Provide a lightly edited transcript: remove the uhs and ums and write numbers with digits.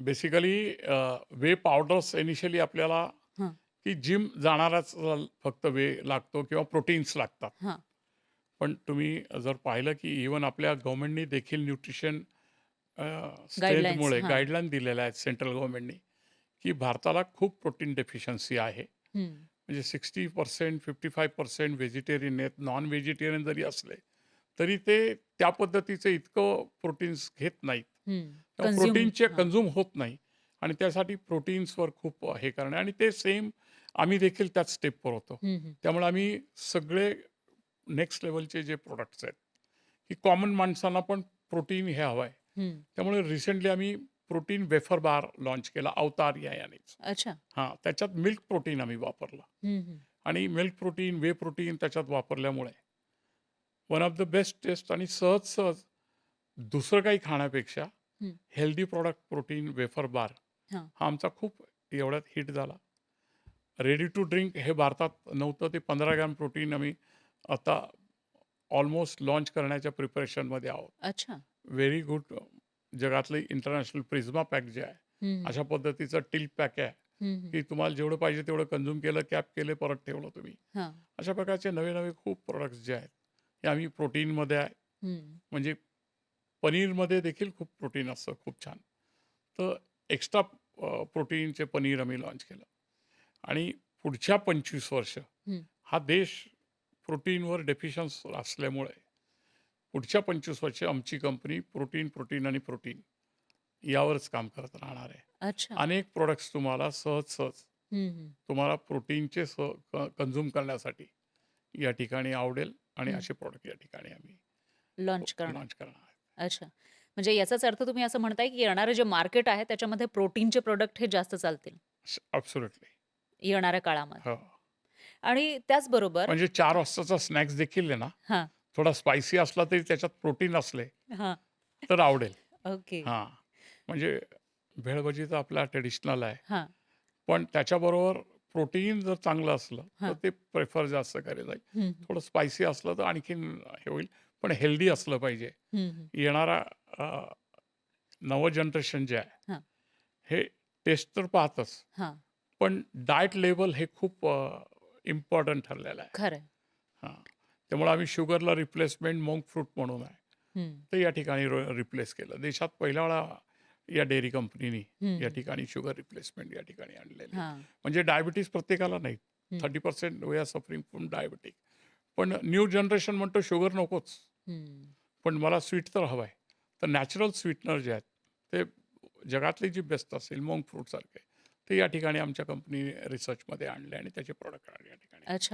Basically वे powders initially आपल्याला हां, की जिम जाणाराच फक्त वे लागतो किंवा प्रोटीन्स लागतात. हां. पण तुम्ही जर पाहिलं की इव्हन आपल्या गव्हर्नमेंटनी देखील न्यूट्रिशन गाईडलाईन्स. स्ट्रेंथमुळे हां. गाईडलाईन दिलेल्या आहेत सेंट्रल गव्हर्नमेंटनी, की भारताला खूप प्रोटीन डेफिशियन्सी आहे. हं, म्हणजे 60% 55% व्हेजिटेरियन आहेत. नॉन व्हेजिटेरियन जरी असले, तरी ते त्या पद्धतीचं इतकं प्रोटीन्स घेत नाहीत. हं. तेव्हा कन्झ्युम. प्रोटीनचे हां. कन्झ्युम होत नाही आणि त्यासाठी प्रोटीन्सवर खूप हे करणे आणि ते सेम आम्ही देखील त्याच स्टेपवर होतो. हं, हं. त्यामुळे आम्ही सगळे नेक्स्ट लेव्हलचे जे प्रॉडक्ट्स आहेत, की कॉमन माणसांना पण प्रोटीन हे हवं आहे. हं. त्यामुळे रिसेंटली आम्ही प्रोटीन वेफर बार लॉन्च केला अवतार या यानेच. अच्छा. हां, त्याच्यात मिल्क प्रोटीन आम्ही वापरलं हं, हं. आणि मिल्क प्रोटीन, व्हे प्रोटीन त्याच्यात वापरल्यामुळे one of the best taste आणि सहज-सहज दुसरं काही खाण्यापेक्षा हं. Healthy product protein wafer bar हां. हा आमचा खूप एवढ्यात हिट झाला. रेडी टू ड्रिंक हे भारतात नव्हतं. ते 15 ग्रॅम प्रोटीन आम्ही आता ऑलमोस्ट लॉन्च करण्याच्या प्रिपरेशनमध्ये आहोत. अच्छा. व्हेरी गुड जगातलं इंटरनॅशनल प्रिझ्मा पॅक जे आहे, हं, हं. अशा पद्धतीचं टिल्क पॅक आहे, हं, हं. की तुम्हाला जेवढं पाहिजे तेवढं कन्झ्युम केलं, कॅप केले, परत ठेवलं तुम्ही. हां. अशा प्रकारचे नवे-नवे खूप प्रॉडक्ट्स जे आहेत, हे आम्ही प्रोटीनमध्ये आहे. हं. म्हणजे पनीरमध्ये देखील खूप प्रोटीन असतं खूप छान. तर एक्स्ट्रा प्रोटीनचे पनीर आम्ही लॉन्च केलं आणि पुढच्या 25 वर्ष हं. हा देश प्रोटीनवर डेफिशियन्स असल्यामुळे पुढच्या 25 वर्ष आमची कंपनी प्रोटीन, प्रोटीन आणि प्रोटीन यावरच काम करत राहणार आहे. अच्छा. अनेक प्रॉडक्ट्स तुम्हाला सहज हं, हं. तुम्हाला प्रोटीनचे कन्झ्युम करण्यासाठी या ठिकाणी आवडेल आणि हं. असे प्रॉडक्ट या ठिकाणी आम्ही लॉन्च करणार. लॉन्च करणार आहे. अच्छा. म्हणजे याचाच अर्थ तुम्ही असं म्हणताय, की येणारं जे मार्केट आहे त्याच्यामध्ये प्रोटीनचे प्रॉडक्ट हे जास्त चालतील, ॲब्सोल्युटली. येणाऱ्या काळामध्ये. हो. आणि त्याचबरोबर म्हणजे 4 वाजताचा स्नॅक्स देखील आहे ना, हां, थोडा स्पायसी असला तरी त्याच्यात प्रोटीन असले, हां. तर आवडेल. ओके. हां, म्हणजे भेळभजी तर आपला ट्रेडिशनल आहे. हां, पण त्याच्याबरोबर प्रोटीन जर चांगलं असलं, तर हां. ते प्रिफर जास्त केलं जाईल. हं, हं. थोडं स्पायसी असलं तर आणखीन हे होईल, पण हेल्दी असलं पाहिजे. हं, हं. येणारा अ, नवं जनरेशन जे आहे, हां, हे टेस्ट तर पाहतच, हां. पण डाएट लेव्हल हे खूप इम्पोर्टंट ठरलेलं आहे. खरंय. हां, त्यामुळे आम्ही शुगरला रिप्लेसमेंट मोंक फ्रूट म्हणून आहे. हं, ते या ठिकाणी रिप्लेस केलं. देशात पहिल्या वेळा या डेअरी कंपनीनी हं, या हं. ठिकाणी शुगर रिप्लेसमेंट या ठिकाणी आणलेली आहे. हां. म्हणजे डायबिटीज प्रत्येकाला नाही. हं, 30% we are suffering from diabetic. पण न्यू जनरेशन म्हणतो शुगर नकोच. हं. पण मला स्वीट तर हवं आहे. तर नॅचरल स्वीटनर जे आहेत, ते जगातली जी बेस्ट असेल मोंक फ्रूटसारखे, ते या ठिकाणी आमच्या कंपनीने रिसर्चमध्ये आणले आणि त्याचे प्रॉडक्ट या ठिकाणी अच्छा.